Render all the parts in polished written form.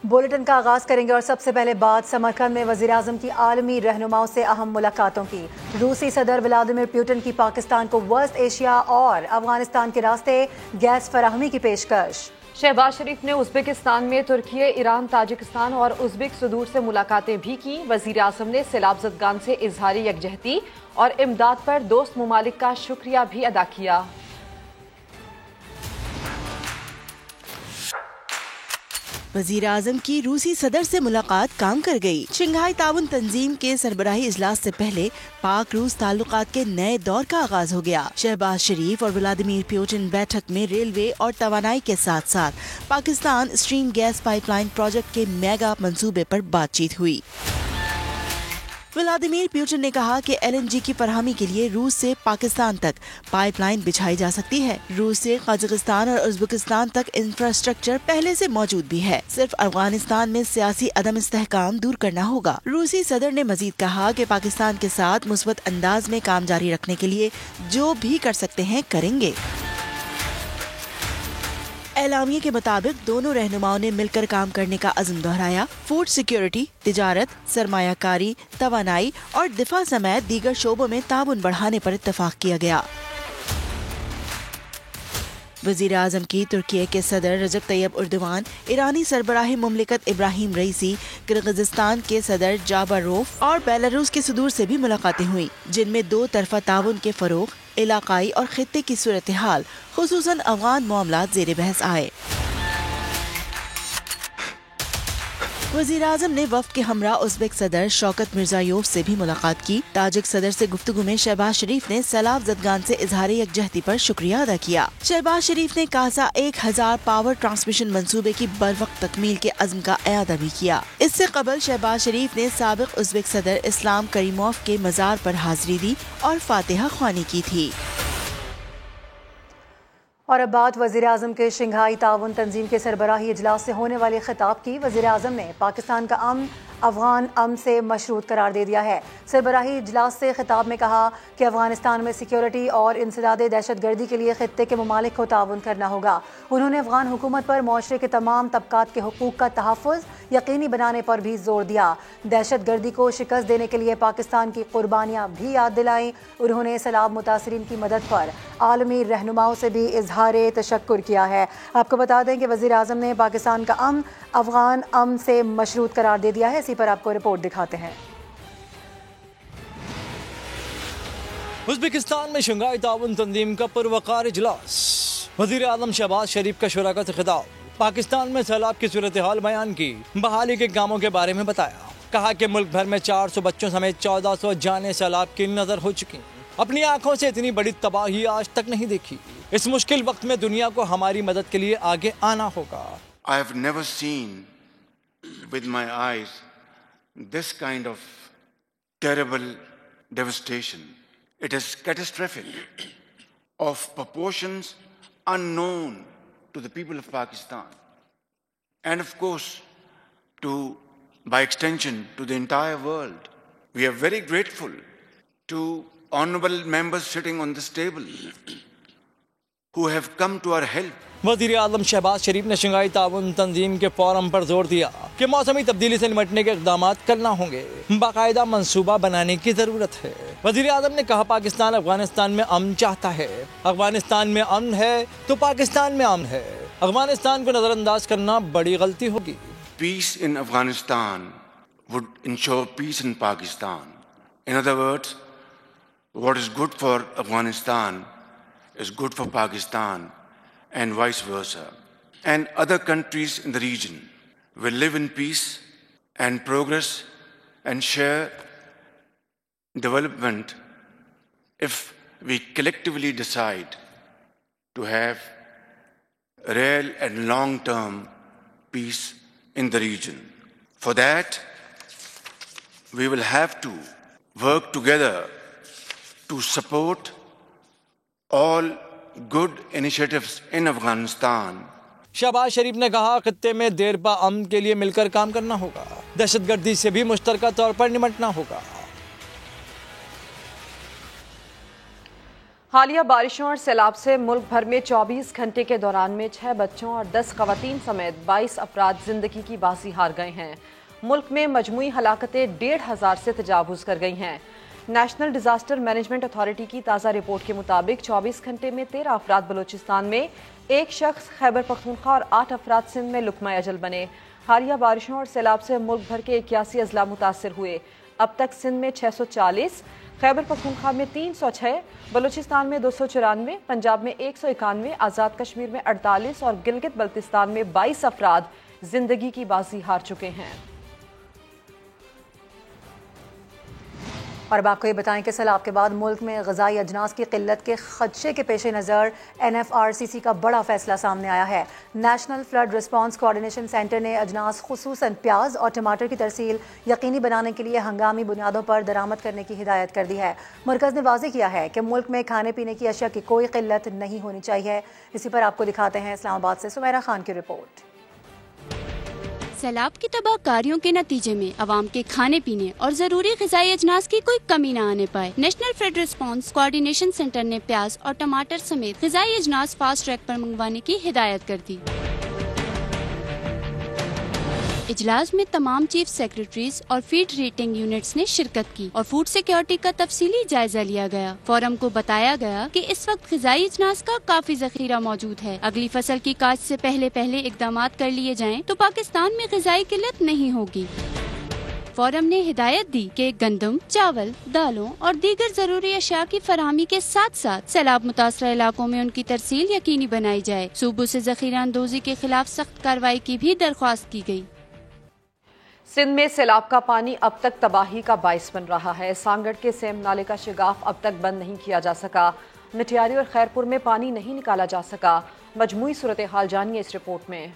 Bulletin کا آغاز کریں گے اور سب سے پہلے بات سمرقند میں وزیراعظم کی عالمی رہنماؤں سے اہم ملاقاتوں کی۔ روسی صدر ولادیمیر پوٹن کی پاکستان کو وسط ایشیا اور افغانستان کے راستے گیس فراہمی کی پیشکش۔ شہباز شریف نے ازبکستان میں ترکی، ایران، تاجکستان اور ازبک صدور سے ملاقاتیں بھی کی۔ وزیراعظم نے سیلاب زدگان سے اظہار یکجہتی اور امداد پر دوست ممالک کا شکریہ بھی ادا کیا۔ وزیراعظم کی روسی صدر سے ملاقات کام کر گئی۔ شنگھائی تعاون تنظیم کے سربراہی اجلاس سے پہلے پاک روس تعلقات کے نئے دور کا آغاز ہو گیا۔ شہباز شریف اور ولادیمیر پوٹن بیٹھک میں ریلوے اور توانائی کے ساتھ ساتھ Pakistan stream gas pipeline project کے میگا منصوبے پر بات چیت ہوئی۔ ولادیمیر پوٹن نے کہا کہ LNG کی فراہمی کے لیے روس سے پاکستان تک پائپ لائن بچھائی جا سکتی ہے۔ روس سے قازقستان اور ازبکستان تک انفراسٹرکچر پہلے سے موجود بھی ہے، صرف افغانستان میں سیاسی عدم استحکام دور کرنا ہوگا۔ روسی صدر نے مزید کہا کہ پاکستان کے ساتھ مثبت انداز میں کام جاری رکھنے کے لیے جو بھی کر سکتے ہیں کریں گے۔ اعلامیے کے مطابق دونوں رہنماؤں نے مل کر کام کرنے کا عزم دہرایا۔ فوڈ سیکیورٹی، تجارت، سرمایہ کاری، توانائی اور دفاع سمیت دیگر شعبوں میں تعاون بڑھانے پر اتفاق کیا گیا۔ وزیر اعظم کی ترکی کے صدر رجب طیب اردوان، ایرانی سربراہ مملکت ابراہیم رئیسی، کرغزستان کے صدر جاباروف اور بیلاروس کے صدور سے بھی ملاقاتیں ہوئیں، جن میں دو طرفہ تعاون کے فروغ، علاقائی اور خطے کی صورتحال خصوصاً افغان معاملات زیر بحث آئے۔ وزیر اعظم نے وفد کے ہمراہ ازبک صدر شوکت مرزایوف سے بھی ملاقات کی۔ تاجک صدر سے گفتگو میں شہباز شریف نے سیلاب زدگان سے اظہار یکجہتی پر شکریہ ادا کیا۔ شہباز شریف نے کاسا 1000 پاور ٹرانسمیشن منصوبے کی بروقت تکمیل کے عزم کا اعادہ بھی کیا۔ اس سے قبل شہباز شریف نے سابق ازبک صدر اسلام کریموف کے مزار پر حاضری دی اور فاتحہ خوانی کی تھی۔ اور اب بات وزیر اعظم کے شنگھائی تعاون تنظیم کے سربراہی اجلاس سے ہونے والے خطاب کی۔ وزیر اعظم نے پاکستان کا امن افغان امن سے مشروط قرار دے دیا ہے۔ سربراہی اجلاس سے خطاب میں کہا کہ افغانستان میں سیکیورٹی اور انسداد دہشت گردی کے لیے خطے کے ممالک کو تعاون کرنا ہوگا۔ انہوں نے افغان حکومت پر معاشرے کے تمام طبقات کے حقوق کا تحفظ یقینی بنانے پر بھی زور دیا۔ دہشت گردی کو شکست دینے کے لیے پاکستان کی قربانیاں بھی یاد دلائیں۔ انہوں نے سیلاب متاثرین کی مدد پر عالمی رہنماؤں سے بھی اظہار تشکر کیا ہے۔ آپ کو بتا دیں کہ وزیر اعظم نے پاکستان کا امن افغان امن سے مشروط قرار دے دیا ہے۔ اسی پر آپ کو رپورٹ دکھاتے ہیں۔ ازبکستان میں شنگھائی تعاون تنظیم کا پروقار اجلاس، وزیر اعظم شہباز شریف کا شرکا سے خطاب، پاکستان میں سیلاب کی صورتحال بیان کی، بحالی کے کاموں کے بارے میں بتایا، کہا کہ ملک بھر میں 400 بچوں سمیت 1400 جانیں سیلاب کی نظر ہو چکی، اپنی آنکھوں سے اتنی بڑی تباہی آج تک نہیں دیکھی، اس مشکل وقت میں دنیا کو ہماری مدد کے لیے آگے آنا ہوگا۔ I have never seen with my eyes this kind of terrible devastation. It is catastrophic, of proportions unknown to the people of Pakistan, and of course, by extension, to the entire world. We are very grateful to honorable members sitting on this table who have come to our help. وزیر اعظم شہباز شریف نے Shanghai تعاون تنظیم کے forum پر زور دیا کہ موسمی تبدیلی سے نمٹنے کے اقدامات کرنا ہوں گے، باقاعدہ منصوبہ بنانے کی ضرورت ہے۔ وزیر اعظم نے کہا پاکستان افغانستان میں امن چاہتا ہے، افغانستان میں امن ہے تو پاکستان میں امن ہے، افغانستان کو نظر انداز کرنا بڑی غلطی ہوگی۔ Peace in Afghanistan would ensure peace in Pakistan. In other words, what is good for Afghanistan is good for Pakistan, and vice versa. And other countries in the region will live in peace and progress and share development if we collectively decide to have real and long-term peace in the region. For that, we will have to work together to support all good initiatives in Afghanistan. Shahbaz شریف نے کہا خطے میں دیر پا امن کے لیے مل کر کام کرنا ہوگا، دہشت گردی سے بھی مشترکہ طور پر نمٹنا ہوگا۔ حالیہ بارشوں اور سیلاب سے ملک بھر میں 24 گھنٹے کے دوران میں 6 بچوں اور 10 خواتین سمیت 22 افراد زندگی کی بازی ہار گئے ہیں۔ ملک میں مجموعی ہلاکتیں 1500 سے تجاوز کر گئی ہیں۔ نیشنل ڈیزاسٹر مینجمنٹ اتھارٹی کی تازہ رپورٹ کے مطابق 24 گھنٹے میں 13 افراد بلوچستان میں، 1 شخص خیبر پختونخوا اور 8 افراد سندھ میں لقمہ اجل بنے۔ حالیہ بارشوں اور سیلاب سے ملک بھر کے 81 اضلاع متاثر ہوئے۔ اب تک سندھ میں 640، خیبر پختونخوا میں 306، بلوچستان میں 294، پنجاب میں 191، آزاد کشمیر میں 48 اور گلگت بلتستان میں 22 افراد زندگی کی بازی ہار چکے ہیں۔ اور اب آپ کو یہ بتائیں کہ سیلاب کے بعد ملک میں غذائی اجناس کی قلت کے خدشے کے پیش نظر NFRCC کا بڑا فیصلہ سامنے آیا ہے۔ National flood response coordination centre نے اجناس خصوصاً پیاز اور ٹماٹر کی ترسیل یقینی بنانے کے لیے ہنگامی بنیادوں پر درآمد کرنے کی ہدایت کر دی ہے۔ مرکز نے واضح کیا ہے کہ ملک میں کھانے پینے کی اشیاء کی کوئی قلت نہیں ہونی چاہیے۔ اسی پر آپ کو دکھاتے ہیں اسلام آباد سے سمیرہ خان کی رپورٹ۔ سیلاب کی تباہ کاریوں کے نتیجے میں عوام کے کھانے پینے اور ضروری غذائی اجناس کی کوئی کمی نہ آنے پائے، national flood response coordination centre نے پیاز اور ٹماٹر سمیت غذائی اجناس فاسٹ ٹریک پر منگوانے کی ہدایت کر دی۔ اجلاس میں تمام چیف سیکرٹریز اور فیڈ ریٹنگ یونٹس نے شرکت کی اور فوڈ سیکیورٹی کا تفصیلی جائزہ لیا گیا۔ فورم کو بتایا گیا کہ اس وقت غذائی اجناس کا کافی ذخیرہ موجود ہے۔ اگلی فصل کی کاشت سے پہلے اقدامات کر لیے جائیں تو پاکستان میں غذائی قلت نہیں ہوگی۔ فورم نے ہدایت دی کہ گندم، چاول، دالوں اور دیگر ضروری اشیاء کی فراہمی کے ساتھ ساتھ سیلاب متاثرہ علاقوں میں ان کی ترسیل یقینی بنائی جائے۔ صوبوں سے ذخیرہ اندوزی کے خلاف سخت کارروائی کی بھی درخواست کی گئی۔ سندھ میں سیلاب کا پانی اب تک تباہی کا باعث بن رہا ہے۔ سانگڑ کے سیم نالے کا شگاف اب تک بند نہیں کیا جا سکا۔ مٹیاری اور خیرپور میں پانی نہیں نکالا جا سکا۔ مجموعی صورتحال جانیے اس رپورٹ میں۔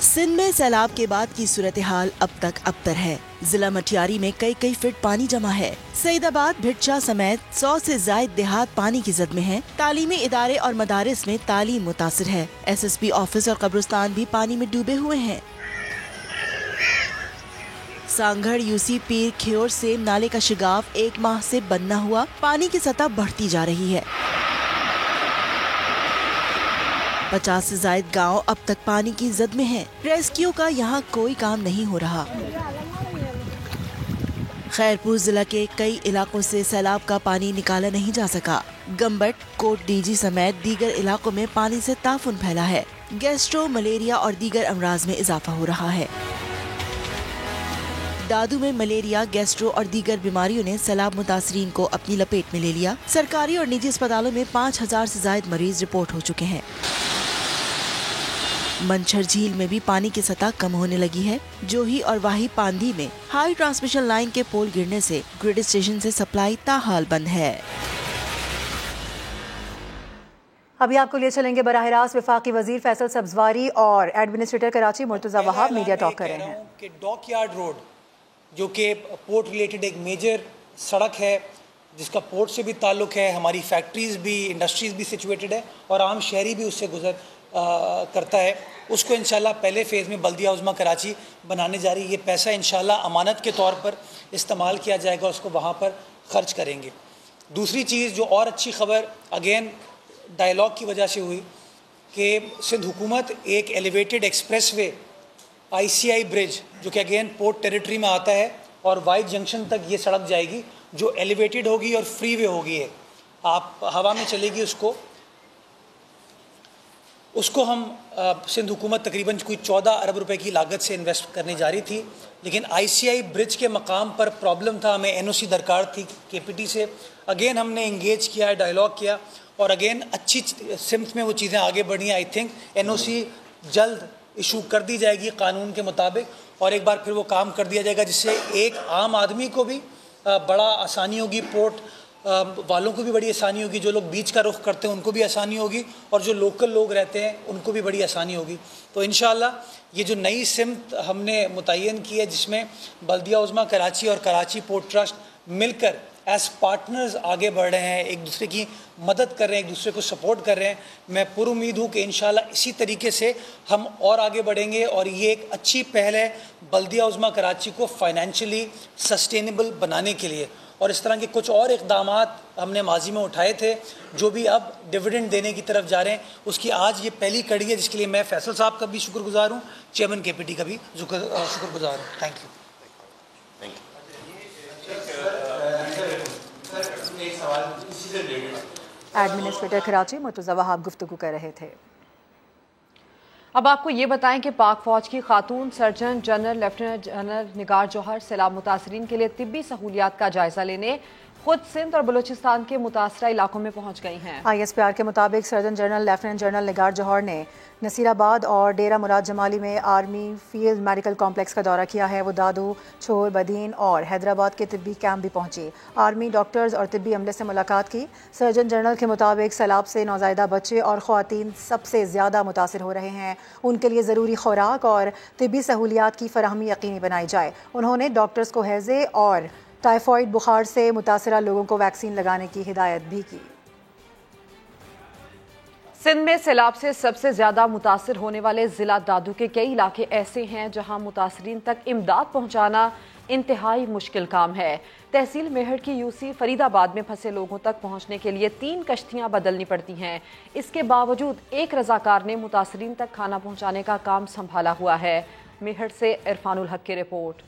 سندھ میں سیلاب کے بعد کی صورتحال اب تک ابتر ہے۔ ضلع مٹیاری میں کئی فٹ پانی جمع ہے۔ سعید آباد، بھٹشا سمیت 100 سے زائد دیہات پانی کی زد میں ہیں۔ تعلیمی ادارے اور مدارس میں تعلیم متاثر ہے۔ SSP آفس اور قبرستان بھی پانی میں ڈوبے ہوئے ہیں۔ سانگھڑ UC پیر کھیور سیم نالے کا شگاف 1 ماہ سے بند نہ ہوا۔ پانی کی سطح بڑھتی جا رہی ہے۔ 50 سے زائد گاؤں اب تک پانی کی زد میں ہیں۔ ریسکیو کا یہاں کوئی کام نہیں ہو رہا۔ خیرپور ضلع کے کئی علاقوں سے سیلاب کا پانی نکالا نہیں جا سکا۔ گمبٹ، کوٹ DG سمیت دیگر علاقوں میں پانی سے تعفن پھیلا ہے۔ گیسٹرو، ملیریا اور دیگر امراض میں اضافہ ہو رہا ہے۔ دادو میں ملیریا، گیسٹرو اور دیگر بیماریوں نے سیلاب متاثرین کو اپنی لپیٹ میں لے لیا۔ سرکاری اور نجی اسپتالوں میں 5000 سے زائد مریض رپورٹ ہو چکے ہیں۔ منچھر جھیل میں بھی پانی کی سطح کم ہونے لگی ہے۔ جوہی اور واہی پاندھی میں ہائی ٹرانسمیشن لائن کے پول گرنے سے گرڈ اسٹیشن سے سپلائی تاحال بند ہے۔ ابھی آپ کو لے چلیں گے براہ راست وفاقی وزیر فیصل سبزواری اور ایڈمنسٹریٹر کراچی مرتضی وہاب میڈیا ٹاک کر رہے ہیں کہ ڈاک یارڈ روڈ جو کہ پورٹ ریلیٹڈ ایک میجر سڑک ہے جس کا پورٹ سے بھی تعلق ہے، ہماری فیکٹریز بھی، انڈسٹریز بھی سچویٹڈ ہے اور عام شہری بھی اس سے گزر کرتا ہے، اس کو انشاءاللہ پہلے فیز میں بلدیہ عظمیٰ کراچی بنانے جا رہی ہے۔ یہ پیسہ انشاءاللہ امانت کے طور پر استعمال کیا جائے گا، اس کو وہاں پر خرچ کریں گے۔ دوسری چیز جو اور اچھی خبر اگین ڈائیلاگ کی وجہ سے ہوئی کہ سندھ حکومت ایک ایلیویٹڈ ایکسپریس وے ICI برج جو کہ اگین پورٹ ٹیریٹری میں آتا ہے اور وائٹ جنکشن تک یہ سڑک جائے گی جو ایلیویٹڈ ہوگی اور فری وے ہوگی، ہے آپ ہوا میں چلے گی، اس کو ہم سندھ حکومت تقریباً کوئی 14 ارب روپے کی لاگت سے انویسٹ کرنے جا رہی تھی، لیکن ICI برج کے مقام پر پرابلم تھا، ہمیں NOC درکار تھی KPT سے۔ اگین ہم نے انگیج کیا ہے، ڈائیلاگ کیا اور اگین اچھی سمت میں وہ چیزیں آگے بڑھی ہیں۔ آئی تھنک NOC جلد ایشو کر دی جائے گی قانون کے مطابق اور ایک بار پھر وہ کام کر دیا جائے گا، جس سے ایک عام آدمی کو بھی بڑا آسانی ہوگی، پورٹ والوں کو بھی بڑی آسانی ہوگی، جو لوگ بیچ کا رخ کرتے ہیں ان کو بھی آسانی ہوگی اور جو لوکل لوگ رہتے ہیں ان کو بھی بڑی آسانی ہوگی۔ تو انشاءاللہ یہ جو نئی سمت ہم نے متعین کی ہے جس میں بلدیہ عظمیٰ کراچی اور کراچی پورٹ ٹرسٹ مل کر ایز پارٹنرز آگے بڑھ رہے ہیں، ایک دوسرے کی مدد کر رہے ہیں، ایک دوسرے کو سپورٹ کر رہے ہیں، میں پر امید ہوں کہ انشاءاللہ اسی طریقے سے ہم اور آگے بڑھیں گے اور یہ ایک اچھی پہل ہے بلدیہ عظمیٰ کراچی کو فائنینشلی سسٹینیبل بنانے کے لیے۔ اور اس طرح کے کچھ اور اقدامات ہم نے ماضی میں اٹھائے تھے جو بھی اب ڈویڈنڈ دینے کی طرف جا رہے ہیں. اس کی آج یہ پہلی کڑی ہے جس کے لیے میں فیصل صاحب کا بھی شکر گزار ہوں, چیئرمین KPT کا بھی شکر گزار ہوں. Thank you. Administrator Karachi Murtaza Wahab گفتگو کر رہے تھے. اب آپ کو یہ بتائیں کہ پاک فوج کی خاتون سرجن جنرل لیفٹیننٹ جنرل نگار جوہر سیلاب متاثرین کے لیے طبی سہولیات کا جائزہ لینے خود سندھ اور بلوچستان کے متاثرہ علاقوں میں پہنچ گئی ہیں. ISPR کے مطابق سرجن جنرل لیفٹیننٹ جنرل نگار جوہر نے نصیر آباد اور ڈیرہ مراد جمالی میں آرمی فیلڈ میڈیکل کمپلیکس کا دورہ کیا ہے. وہ دادو، چھور، بدین اور حیدرآباد کے طبی کیمپ بھی پہنچی. آرمی ڈاکٹرز اور طبی عملے سے ملاقات کی. سرجن جنرل کے مطابق سیلاب سے نوزائیدہ بچے اور خواتین سب سے زیادہ متاثر ہو رہے ہیں. ان کے لیے ضروری خوراک اور طبی سہولیات کی فراہمی یقینی بنائی جائے. انہوں نے ڈاکٹرز کو ہیضے اور ٹائیفائڈ بخار سے متاثرہ لوگوں کو ویکسین لگانے کی ہدایت بھی کی. سندھ میں سیلاب سے سب سے زیادہ متاثر ہونے والے ضلع دادو کے کئی علاقے ایسے ہیں جہاں متاثرین تک امداد پہنچانا انتہائی مشکل کام ہے. تحصیل میہر کی UC فرید آباد میں پھنسے لوگوں تک پہنچنے کے لیے 3 کشتیاں بدلنی پڑتی ہیں. اس کے باوجود ایک رضاکار نے متاثرین تک کھانا پہنچانے کا کام سنبھالا ہوا ہے. میہر سے عرفان الحق کی رپورٹ.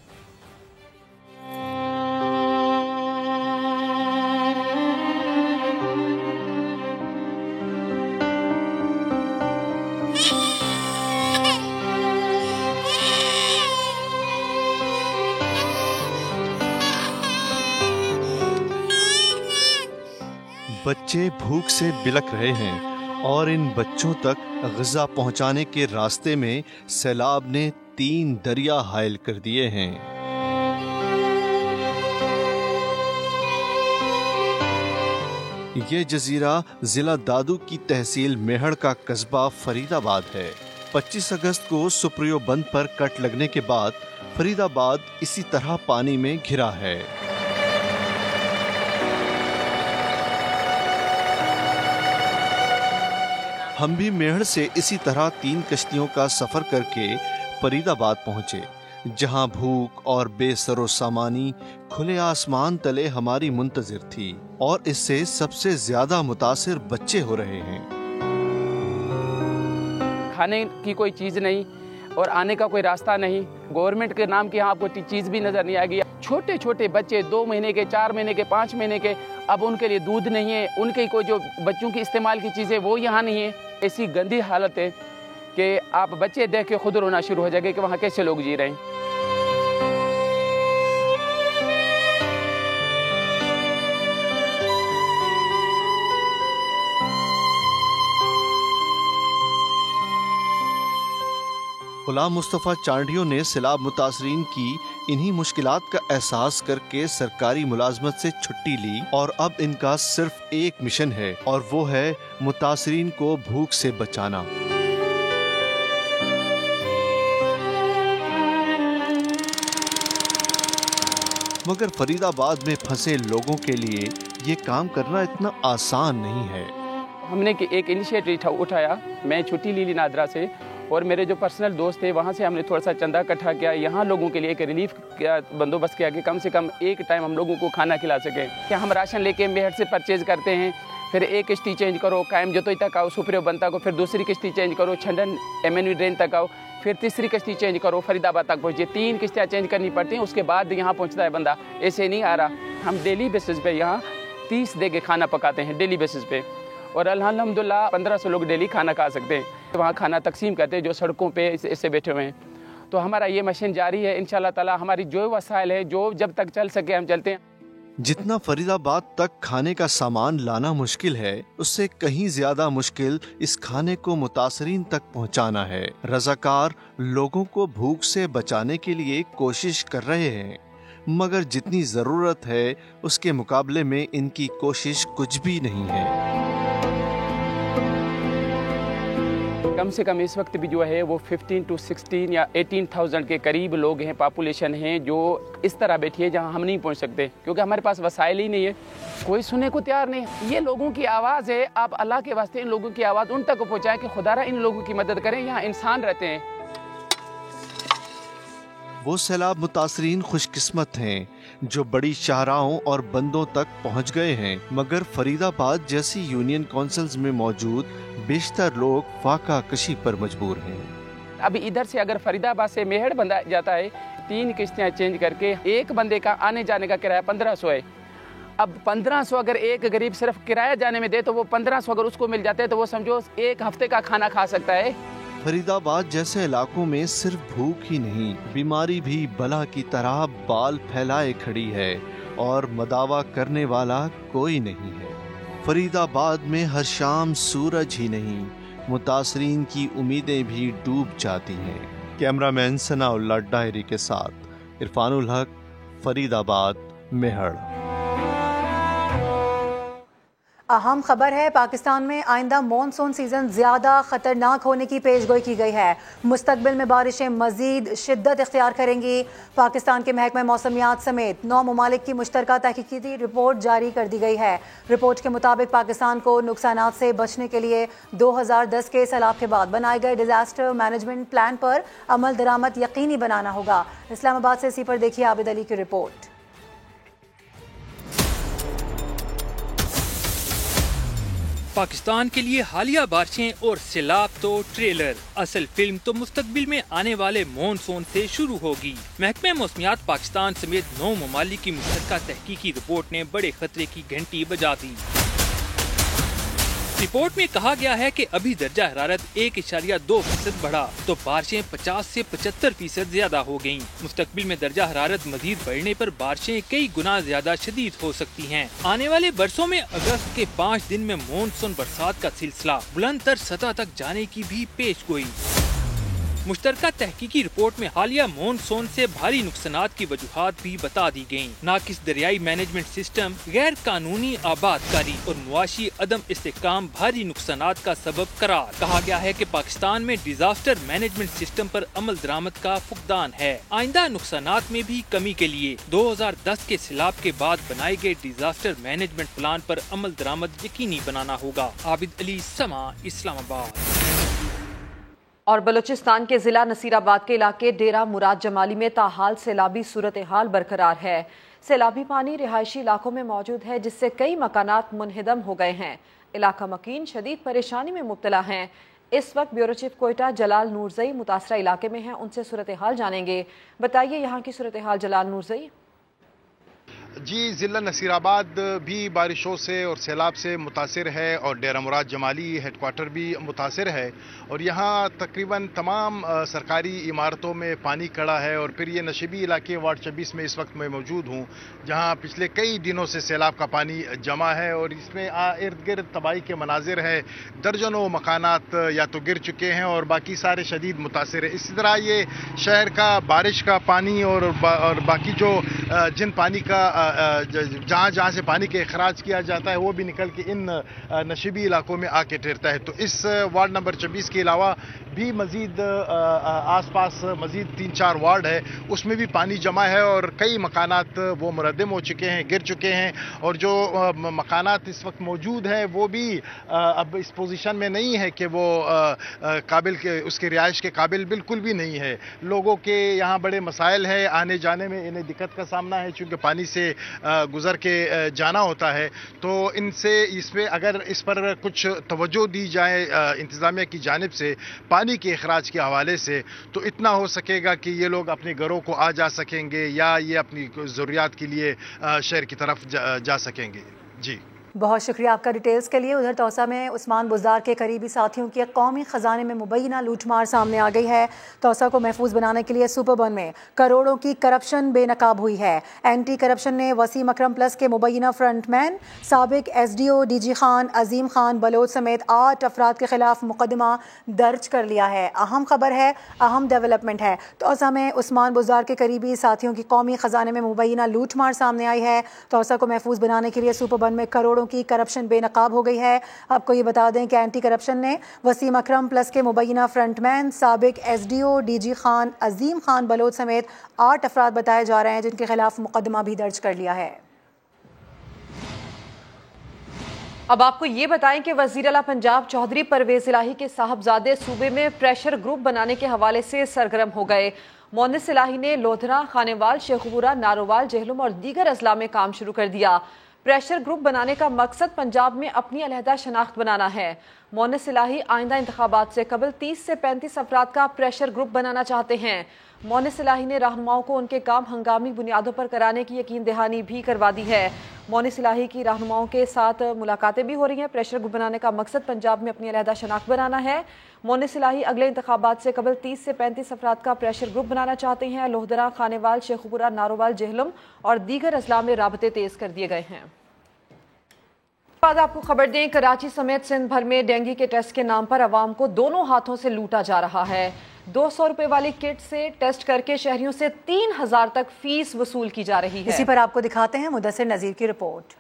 بچے بھوک سے بلک رہے ہیں اور ان بچوں تک غذا پہنچانے کے راستے میں سیلاب نے 3 دریا حائل کر دیے ہیں. یہ جزیرہ ضلع دادو کی تحصیل میہر کا قصبہ فرید آباد ہے. 25 اگست کو سپریو بند پر کٹ لگنے کے بعد فرید آباد اسی طرح پانی میں گھرا ہے. ہم بھی میہر سے اسی طرح 3 کشتیوں کا سفر کر کے فرید آباد پہنچے جہاں بھوک اور بے سر و سامانی کھلے آسمان تلے ہماری منتظر تھی اور اس سے سب سے زیادہ متاثر بچے ہو رہے ہیں. کھانے کی کوئی چیز نہیں اور آنے کا کوئی راستہ نہیں. گورنمنٹ کے نام کی آپ کو چیز بھی نظر نہیں آئے گی. چھوٹے چھوٹے بچے 2 مہینے کے، 4 مہینے کے، 5 مہینے کے، اب ان کے لیے دودھ نہیں ہے. ان کے کوئی جو بچوں کی استعمال کی چیزیں وہ یہاں نہیں ہے. ایسی گندی حالت ہے کہ آپ بچے دیکھ کے خود رونا شروع ہو جائے گا کہ وہاں کیسے لوگ جی رہے ہیں. غلام مصطفیٰ چانڈیوں نے سیلاب متاثرین کی انہی مشکلات کا احساس کر کے سرکاری ملازمت سے چھٹی لی اور اب ان کا صرف ایک مشن ہے اور وہ ہے متاثرین کو بھوک سے بچانا. مگر فرید آباد میں پھنسے لوگوں کے لیے یہ کام کرنا اتنا آسان نہیں ہے. ہم نے ایک انیشیٹو اٹھایا. میں چھٹی لی نادرا سے اور میرے جو پرسنل دوست تھے وہاں سے ہم نے تھوڑا سا چندہ اکٹھا کیا. یہاں لوگوں کے لیے ایک ریلیف کا بندوبست کیا کہ کم سے کم ایک ٹائم ہم لوگوں کو کھانا کھلا سکیں. کہ ہم راشن لے کے میہر سے پرچیز کرتے ہیں، پھر ایک کشتی چینج کرو قائم جتوئی تک آؤ سپریو بنتا کو، پھر دوسری کشتی چینج کرو چھنڈن MNV ڈرین تک آؤ، پھر تیسری کشتی چینج کرو فرید آباد تک پہنچے. 3 کشتیاں چینج کرنی پڑتی ہیں. اس کے بعد یہاں پہنچتا ہے بندہ. ایسے نہیں آ رہا. ہم ڈیلی بیسس پہ یہاں 30 دے کے کھانا پکاتے ہیں ڈیلی بیسس پہ اور الحمدللہ 1500 لوگ ڈیلی کھانا کھا سکتے ہیں. وہاں کھانا تقسیم کرتے ہیں جو سڑکوں پہ ایسے بیٹھے ہوئے ہیں. تو ہمارا یہ مشن جاری ہے انشاءاللہ تعالی. ہماری جو وسائل ہے جو جب تک چل سکے ہم چلتے ہیں. جتنا فرید آباد تک کھانے کا سامان لانا مشکل ہے اس سے کہیں زیادہ مشکل اس کھانے کو متاثرین تک پہنچانا ہے. رضاکار لوگوں کو بھوک سے بچانے کے لیے کوشش کر رہے ہیں مگر جتنی ضرورت ہے اس کے مقابلے میں ان کی کوشش کچھ بھی نہیں ہے. کم سے کم اس وقت بھی جو ہے وہ 15 to 16 یا 18,000 کے قریب لوگ ہیں، پاپولیشن ہیں جو اس طرح بیٹھی ہے جہاں ہم نہیں پہنچ سکتے کیونکہ ہمارے پاس وسائل ہی نہیں ہے. کوئی سننے کو تیار نہیں. یہ لوگوں کی آواز ہے. آپ اللہ کے واسطے ان لوگوں کی آواز ان تک پہنچائیں کہ خدا را ان لوگوں کی مدد کریں. یہاں انسان رہتے ہیں. وہ سیلاب متاثرین خوش قسمت ہیں जो बड़ी शाहराहों और बंदों तक पहुंच गए हैं, मगर फरीदाबाद जैसी यूनियन काउंसिल्स में मौजूद बेशतर लोग फाका कशी पर मजबूर हैं। अभी इधर से अगर फरीदाबाद से मेहड़ बंदा जाता है 3 किश्तियाँ चेंज करके एक बंदे का आने जाने का किराया 1500 है। अब 1500 अगर एक गरीब सिर्फ किराया जाने में दे तो वो 1500 अगर उसको मिल जाते हैं तो वो समझो एक हफ्ते का खाना खा सकता है। फरीदाबाद जैसे इलाकों में सिर्फ भूख ही नहीं, बीमारी भी बला की तरह बाल फैलाए खड़ी है और मदावा करने वाला कोई नहीं है। फरीदाबाद में हर शाम सूरज ही नहीं, मुतासरीन की उम्मीदें भी डूब जाती हैं। कैमरामैन सनाउल्लाह डायरी के साथ इरफानुल हक, फरीदाबाद, मेहड़। अहम खबर है, पाकिस्तान में आइंदा मॉनसून सीजन ज्यादा खतरनाक होने की पेशगोई की गई है। मुस्तकबिल में बारिशें मजीद शिद्दत इख्तियार करेंगी। पाकिस्तान के महकमा मौसमियात समेत 9 ममालिक की मुश्तरका तहकीकी रिपोर्ट जारी कर दी गई है। रिपोर्ट के मुताबिक पाकिस्तान को नुकसानात से बचने के लिए 2010 के सैलाब के बाद बनाए गए डिजास्टर मैनेजमेंट प्लान पर अमल दरामद यकीनी बनाना होगा। इस्लामाबाद से इसी पर देखिए आबिद अली की रिपोर्ट। पाकिस्तान के लिए हालिया बारिशें और सैलाब तो ट्रेलर, असल फिल्म तो मुस्तकबिल में आने वाले मॉनसून से शुरू होगी। महकमा मौसमियात पाकिस्तान समेत 9 ममालिक की मुश्तरका तहकीकी रिपोर्ट ने बड़े खतरे की घंटी बजा दी। रिपोर्ट में कहा गया है कि अभी दर्जा हरारत 1.2% बढ़ा तो बारिशें 50 से 75% ज्यादा हो गयीं। मुस्तकबिल में दर्जा हरारत मजीद बढ़ने पर बारिशें कई गुना ज्यादा शदीद हो सकती हैं। आने वाले बरसों में अगस्त के 5 दिन में मॉनसून बरसात का सिलसिला बुलंद तर सतह तक जाने की भी पेशगोई। मुश्तरका तहकीकी रिपोर्ट में हालिया मॉनसून से भारी नुकसानात की वजूहात भी बता दी गयी। नाकिस दरियाई मैनेजमेंट सिस्टम, गैर कानूनी आबादकारी और मुआशी अदम इस्तेहकाम भारी नुकसानात का सबब करार। कहा गया है कि पाकिस्तान में डिजास्टर मैनेजमेंट सिस्टम पर अमल दरामद का फुकदान है। आइंदा नुकसानात में भी कमी के लिए 2010 के सैलाब के बाद बनाए गए डिजास्टर मैनेजमेंट प्लान पर अमल दरामद यकीनी बनाना होगा। आबिद अली, समा, इस्लामाबाद। और बलूचिस्तान के जिला नसीराबाद के इलाके डेरा मुराद जमाली में ताहाल सैलाबी सूरत हाल बरकरार है। सैलाबी पानी रिहायशी इलाकों में मौजूद है, जिससे कई मकानात मुनहदम हो गए हैं। इलाका मकीन शदीद परेशानी में मुब्तला हैं। इस वक्त ब्यूरो चीफ कोयटा जलाल नूरजई मुतासरा इलाके में हैं, उनसे सूरत हाल जानेंगे। बताइए यहाँ की सूरत हाल जलाल नूरजई। जी, ज़िला नसीराबाद भी बारिशों से और सैलाब से मुतासिर है और डेरा मुराद जमाली हेडक्वार्टर भी मुतासिर है और यहाँ तकरीबन तमाम सरकारी इमारतों में पानी खड़ा है। और फिर ये नशीबी इलाके वार्ड 26 में इस वक्त मैं मौजूद हूँ, जहाँ पिछले कई दिनों से सैलाब का पानी जमा है और इसमें इर्द गिर्द तबाही के मनाजिर है। दर्जनों मकानात या तो गिर चुके हैं और बाकी सारे शदीद मुतासिर है। इसी तरह ये शहर का बारिश का पानी और बाकी जो जिन पानी का जहाँ जहाँ से पानी के अखराज किया जाता है वो भी निकल के इन नशीबी इलाकों में आके ठहरता है। तो इस वार्ड नंबर 26 के अलावा भी मजीद आसपास मजीद 3-4 वार्ड है, उसमें भी पानी जमा है और कई मकानात वो मुरद्दम हो चुके हैं, गिर चुके हैं। और जो मकानात इस वक्त मौजूद हैं वो भी अब इस पोजीशन में नहीं है कि वो काबिल के उसके रिहाइश के काबिल बिल्कुल भी नहीं है। लोगों के यहाँ बड़े मसाइल है, आने जाने में इन्हें दिक्कत का सामना है चूँकि पानी से गुजर के जाना होता है। तो इनसे इसमें अगर इस पर कुछ तवज्जो दी जाए इंतज़ामिया की जानिब से पानी के अखराज के हवाले से, तो इतना हो सकेगा कि ये लोग अपने घरों को आ जा सकेंगे या ये अपनी ज़रूरियात के लिए शहर की तरफ जा सकेंगे। जी, बहुत शुक्रिया आपका डिटेल्स के लिए। उधर तौसा में उस्मान बुज़दार के करीबी साथियों की कौमी ख़जाने में मुबैना लूटमार सामने आ गई है। तौसा को महफूज बनाने के लिए सुपरबन में करोड़ों की करप्शन बेनकाब हुई है। एंटी करप्शन ने वसीम अकरम प्लस के मुबैना फ्रंटमैन साबिक SDO DG खान अजीम खान बलोच समेत 8 अफराद के खिलाफ मुकदमा दर्ज कर लिया है। अहम खबर है, अहम डेवलपमेंट है। तौसा में उस्मान बुज़दार के करीबी साथियों की कौमी ख़जाने में मुबैना लूटमार सामने आई है। तौसा को महफूज बनाने के लिए सुपरबन में करोड़ों की करप्शन बेनकाब हो गई है। आपको ये बता दें कि एंटी करप्शन ने वसीम अकरम प्लस के मुबैना फ्रंटमैन साबिक SDO DG खान अजीम खान बलोच समेत 8 अफराद बताए जा रहे हैं, जिनके खिलाफ मुकदमा भी दर्ज कर लिया है। अब आपको ये बताएं कि वज़ीर आला पंजाब चौधरी परवेज इलाही के साहबजादे सूबे में प्रेशर ग्रुप बनाने के हवाले से सरगर्म हो गए। मोनिस सिलाही ने लोधरा, खानेवाल, शेखपुरा, नारोवाल, जेहलम और दीगर अजला में काम शुरू कर दिया। प्रेशर ग्रुप बनाने का मकसद पंजाब में अपनी अलहदा शनाख्त बनाना है। मोनिस सिलाही आइंदा इंतखाबात से कबल 30 से 35 अफराद का प्रेशर ग्रुप बनाना चाहते हैं। मोनिस सिलाही ने रहनुमाओं को उनके काम हंगामी बुनियादों पर कराने की यकीन दहानी भी करवा दी है। मोनिस सिलाही की रहनुमाओं के साथ मुलाकातें भी हो रही हैं। प्रेशर ग्रुप बनाने का मकसद पंजाब में अपनी अलहदा शनाख्त बनाना है। मोनिस सिलाही अगले इंतखाबात से कबल 30 से 35 अफराद का प्रेशर ग्रुप बनाना चाहते हैं। लोहदरा, खानेवाल, शेखपुरा, नारोवाल, जेहलम और दीगर अजला में राबते तेज कर दिए गए हैं। बाद आपको खबर दें, कराची समेत सिंध भर में डेंगू के टेस्ट के नाम पर अवाम को दोनों हाथों से लूटा जा रहा है। 200 रुपए वाली किट से टेस्ट करके शहरियों से 3000 तक फीस वसूल की जा रही है। इसी पर आपको दिखाते हैं मुदस्सिर नजीर की रिपोर्ट।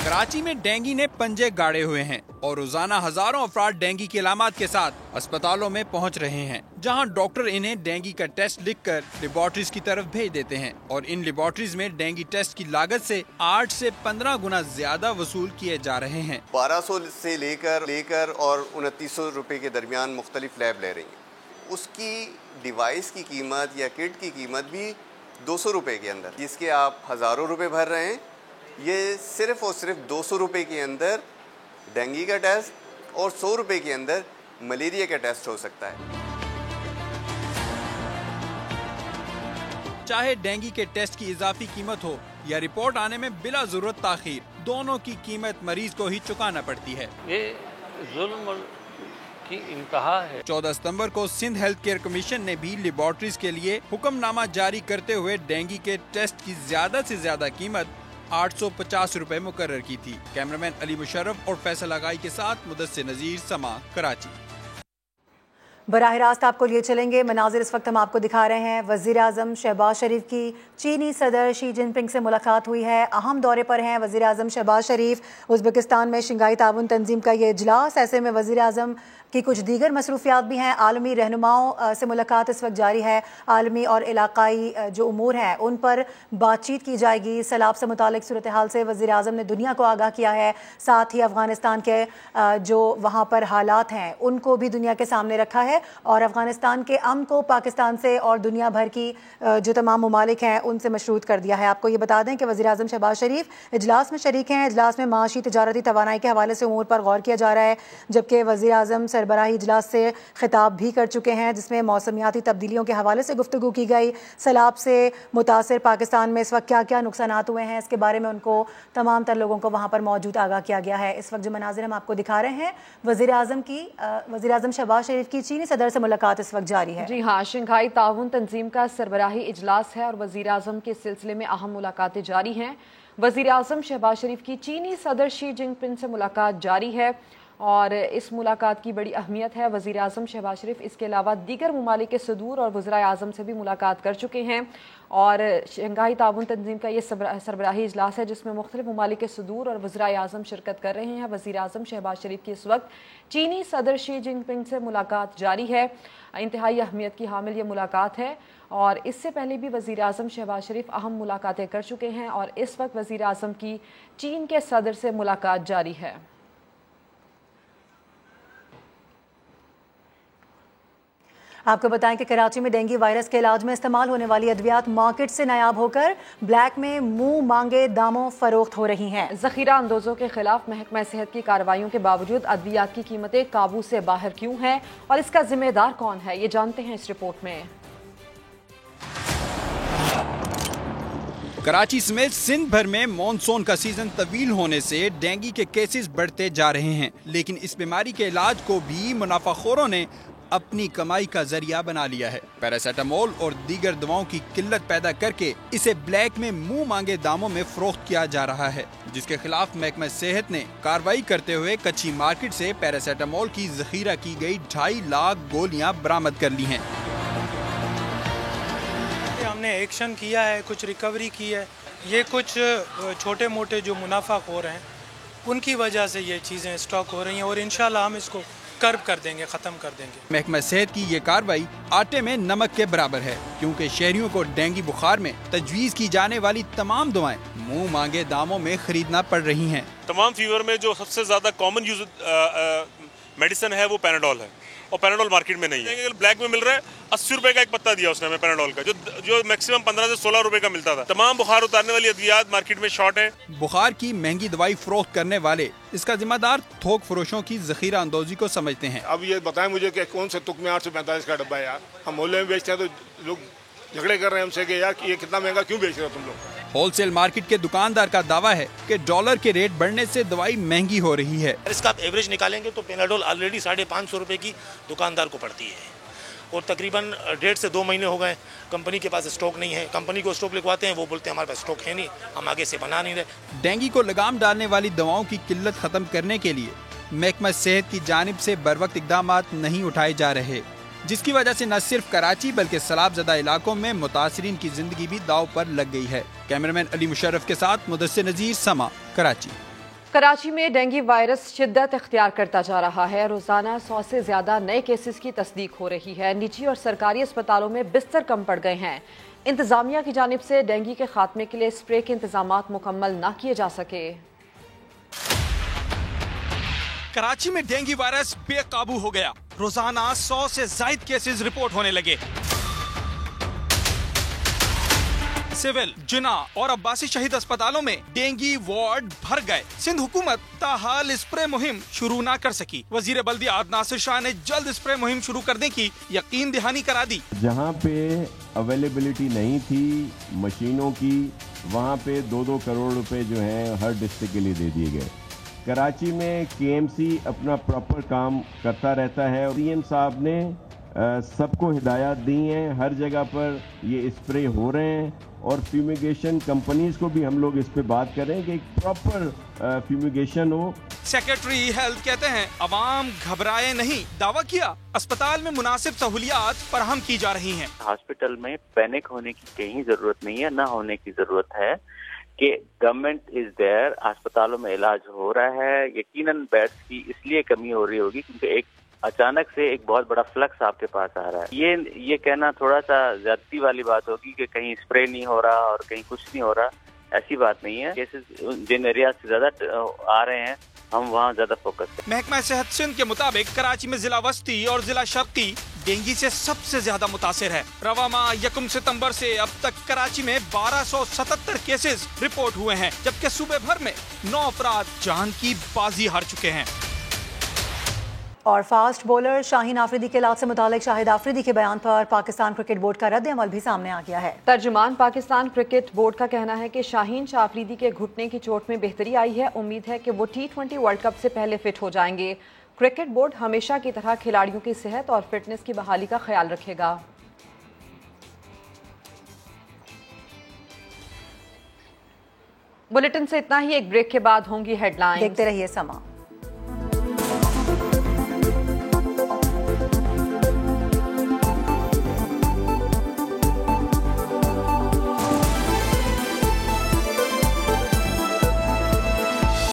कराची में डेंगू ने पंजे गाड़े हुए हैं और रोजाना हजारों अफराद डेंगू की अलामत के साथ अस्पतालों में पहुंच रहे हैं, जहां डॉक्टर इन्हें डेंगू का टेस्ट लिखकर लेबोरेटरीज की तरफ भेज देते हैं और इन लेबोरेटरीज में डेंगू टेस्ट की लागत से 8 से 15 गुना ज्यादा वसूल किए जा रहे हैं। 1200 से लेकर और 2900 रुपए के दरमियान मुख्तलिफ लैब ले रही हैं। उसकी डिवाइस की कीमत या किट की कीमत भी 200 रुपए के अंदर, जिसके आप हजारों रुपए भर रहे हैं। ये सिर्फ और सिर्फ 200 रुपए के अंदर डेंगू का टेस्ट और 100 रुपए के अंदर मलेरिया का टेस्ट हो सकता है। चाहे डेंगू के टेस्ट की इजाफी कीमत हो या रिपोर्ट आने में बिला जरूरत ताखीर, दोनों की कीमत मरीज को ही चुकाना पड़ती है। ये जुल्म की इंतहा है। 14 सितंबर को सिंध हेल्थ केयर कमीशन ने भी लेबोरेटरीज के लिए हुक्मनामा जारी करते हुए डेंगू के टेस्ट की ज्यादा से ज्यादा कीमत 850 रुपए मुकर्रर की थी। कैमरामैन अली मुशर्रफ और फैसल आगाई के साथ मुदस्सिर नजीर, समा, कराची। बराह रास्त आपको लिए चलेंगे मनाजिर इस वक्त हम आपको दिखा रहे हैं। वज़ीर आज़म शहबाज शरीफ की चीनी सदर शी जिनपिंग से मुलाकात हुई है। अहम दौरे पर हैं वज़ीर आज़म शहबाज शरीफ। उज़्बेकिस्तान में शंघाई ताउन तंजीम का ये इजलास, ऐसे में वज़ीर आज़म की कुछ दीगर मसरूफियात भी हैं। आलमी रहनुमाओं से मुलाकात इस वक्त जारी है। आलमी और इलाकाई जो उमूर हैं उन पर बातचीत की जाएगी। सैलाब से मुतालिक सूरत हाल से वज़ीर आज़म ने दुनिया को आगाह किया है। साथ ही अफ़गानिस्तान के जो वहाँ पर हालात हैं उनको भी दुनिया के सामने रखा है और अफ़गानिस्तान के अमन को पाकिस्तान से और दुनिया भर की जो तमाम ममालिक हैं उनसे मशरूत कर दिया है। आपको ये बता दें कि वज़ीर आज़म शहबाज शरीफ इजलास में शरीक हैं। इजलास में माशी, तिजारती, तवानाई के हवाले से उमूर पर गौर किया जा रहा है, जबकि वज़ीर आज़म सरबराही इजलास से खिताब भी कर चुके हैं, जिसमें मौसमियाती तब्दीलियों के हवाले से गुफ्तगू की गई। सैलाब से मुतासर पाकिस्तान में इस वक्त क्या क्या नुकसानात हुए हैं इसके बारे में उनको तमाम तर लोगों को वहाँ पर मौजूद आगाह किया गया है। इस वक्त जो मनाजिर हम आपको दिखा रहे हैं वज़ीर आज़म शहबाज शरीफ की चीनी सदर से मुलाकात इस वक्त जारी है। जी हाँ, शंघाई ताउन तंजीम का सरबराही इजलास है और वज़ीर आज़म के सिलसिले में अहम मुलाकातें जारी हैं। वज़ीर आज़म शहबाज शरीफ की चीनी सदर शी जिनपिंग से मुलाकात जारी है और इस मुलाकात की बड़ी अहमियत है। वज़ीर आज़म शहबाज शरीफ इसके अलावा दीगर ममालिक के सदूर और वज़राए आज़म से भी मुलाकात कर चुके हैं और शंघाई ताउन तंजीम का ये सरबराही इजलास है जिसमें मुख्तलिफ ममालिक के सदूर और वज़राए आज़म शिरकत कर रहे हैं। वज़ीर आज़म शहबाज शरीफ की इस वक्त चीनी सदर शी जिनपिंग से मुलाकात जारी है। इंतहाई अहमियत की हामिल ये मुलाकात है और इससे पहले भी वज़ीर आज़म शहबाज शरीफ अहम मुलाकातें कर चुके हैं और इस वक्त वज़ीर आज़म की चीन के सदर से मुलाकात जारी है। आपको बताएं कि कराची में डेंगू वायरस के इलाज में इस्तेमाल होने वाली अद्वियात मार्केट से नायाब होकर ब्लैक में मुंह मांगे दामों फरोख्त हो रही हैं। ज़ख़ीरा अंदोज़ों के खिलाफ महकमा सेहत की कार्रवाइयों के बावजूद अद्वियात की कीमतें काबू से बाहर क्यों हैं और इसका जिम्मेदार कौन है, ये जानते हैं इस रिपोर्ट में। कराची समेत सिंध भर में मॉनसून का सीजन तवील होने से डेंगू के केसेस बढ़ते जा रहे हैं, लेकिन इस बीमारी के इलाज को भी मुनाफाखोरों ने अपनी कमाई का जरिया बना लिया है। पैरासीटामोल और दीगर दवाओं की किल्लत पैदा करके इसे ब्लैक में मुंह मांगे दामों में फरोख्त किया जा रहा है, जिसके खिलाफ महकमा सेहत ने कार्रवाई करते हुए कच्ची मार्केट से पैरासीटामोल की जखीरा की गई 2.5 लाख गोलियां बरामद कर ली हैं। हमने एक्शन किया है, कुछ रिकवरी की है। ये कुछ छोटे मोटे जो मुनाफाखोर हैं उनकी वजह से ये चीज़ें स्टॉक हो रही हैं और इंशाल्लाह हम इसको कर्ब कर देंगे, ख़त्म कर देंगे। महकमा सेहत की ये कार्रवाई आटे में नमक के बराबर है, क्योंकि शहरियों को डेंगू बुखार में तजवीज़ की जाने वाली तमाम दवाएं मुंह मांगे दामों में खरीदना पड़ रही हैं। तमाम फीवर में जो सबसे ज़्यादा कॉमन यूज मेडिसिन है वो पैनाडोल है और पैनाडोल मार्केट में नहीं है। ब्लैक में मिल रहा है 80 रुपए का एक पत्ता दिया उसने हमें पैराडोल का, जो मैक्सिमम 15 से 16 रुपए का मिलता था। तमाम बुखार उतारने वाली अद्वियात मार्केट में शॉर्ट है। बुखार की महंगी दवाई फरोख्त करने वाले इसका जिम्मेदार थोक फरोशों की जखीरा अंदोजी को समझते हैं। अब ये बताएं मुझे कि कौन से तुक में 845 का डब्बा है यार, हम मोहल्ले में बेचते हैं तो लोग झगड़े कर रहे हैं हमसे कि यार ये कितना महंगा क्यों बेच रहे हो तुम लोग। होलसेल मार्केट के दुकानदार का दावा है कि डॉलर के रेट बढ़ने से दवाई महंगी हो रही है। इसका आप एवरेज निकालेंगे तो पेनाडोल ऑलरेडी 550 रुपए की दुकानदार को पड़ती है और तकरीबन 1.5 से 2 महीने हो गए कंपनी के पास स्टॉक नहीं है। कंपनी को स्टॉक लिखवाते हैं, वो बोलते हैं हमारे पास स्टॉक है नहीं, हम आगे से बना नहीं रहे। डेंगू को लगाम डालने वाली दवाओं की किल्लत खत्म करने के लिए महकमा सेहत की जानिब से बरवक्त इक़दामात नहीं उठाए जा रहे, जिसकी वजह से न सिर्फ कराची बल्कि सैलाबज़दा इलाकों में मुतासरीन की जिंदगी भी दाव पर लग गई है। कैमरामैन अली मुशर्रफ के साथ मुदस्सिर नज़ीर, समा, कराची। कराची में डेंगू वायरस शिद्दत इख्तियार करता जा रहा है। रोजाना 100 से ज्यादा नए केसेस की तस्दीक हो रही है। निजी और सरकारी अस्पतालों में बिस्तर कम पड़ गए हैं। इंतजामिया की जानिब से डेंगू के खात्मे के लिए स्प्रे के इंतजामात मुकम्मल न किए जा सके। कराची में डेंगू वायरस बेकाबू हो गया। रोजाना 100 से ज्यादा केसेस रिपोर्ट होने लगे। सिविल, जिना और अब्बासी शहीद अस्पतालों में डेंगू वार्ड भर गए। सिंध हुकूमत ताहाल स्प्रे मुहिम शुरू ना कर सकी। वजीर बल्दियात नासिर शाह ने जल्द स्प्रे मुहिम शुरू करने की यकीन दहानी करा दी। जहाँ पे अवेलेबिलिटी नहीं थी मशीनों की, वहाँ पे 2-2 करोड़ रुपए जो है हर डिस्ट्रिक्ट के लिए दे दिए गए। कराची में KMC अपना प्रॉपर काम करता रहता है। CM साहब ने सबको हिदायत दी हैं, हर जगह पर ये स्प्रे हो रहे हैं और फ्यूमिगेशन कंपनीज को भी हम लोग इस पे बात करें कि एक प्रॉपर फ्यूमिगेशन हो। सेक्रेटरी हेल्थ कहते हैं अवाम घबराए नहीं, दावा किया अस्पताल में मुनासिब सहूलियात फराहम की जा रही हैं। हॉस्पिटल में पैनिक होने की कहीं जरूरत नहीं है, ना होने की जरूरत है कि गवर्नमेंट इज देयर, अस्पतालों में इलाज हो रहा है। यकीनन बेड्स की इसलिए कमी हो रही होगी क्योंकि एक अचानक से एक बहुत बड़ा फ्लक्स आपके पास आ रहा है। ये कहना थोड़ा सा ज्यादती वाली बात होगी कि कहीं स्प्रे नहीं हो रहा और कहीं कुछ नहीं हो रहा, ऐसी बात नहीं है। केसेस जिन एरिया से ज्यादा आ रहे हैं हम वहाँ ज्यादा फोकस करें। महकमा सेहत सिंध के मुताबिक कराची में जिला वस्ती और जिला शर्की डेंगू से सबसे ज्यादा मुतासिर है। रवा माह 1 सितंबर से अब तक कराची में 1277 केसेस रिपोर्ट हुए हैं, जबकि सूबे भर में 9 अफराद जान की बाजी हार चुके हैं। और फास्ट बॉलर शाहीन आफरीदी के इलाज से मुतालिक शाहिद आफरीदी के बयान पर पाकिस्तान क्रिकेट बोर्ड का रद्द अमल भी सामने आ गया है। तर्जुमान पाकिस्तान क्रिकेट बोर्ड का कहना है कि शाहीन शाह आफरीदी के घुटने की चोट में बेहतरी आई है। उम्मीद है कि वो T20 वर्ल्ड कप से पहले फिट हो जाएंगे। क्रिकेट बोर्ड हमेशा की तरह खिलाड़ियों की सेहत और फिटनेस की बहाली का ख्याल रखेगा। बुलेटिन से इतना ही। एक ब्रेक के बाद होंगी हेडलाइंस। देखते रहिए समा।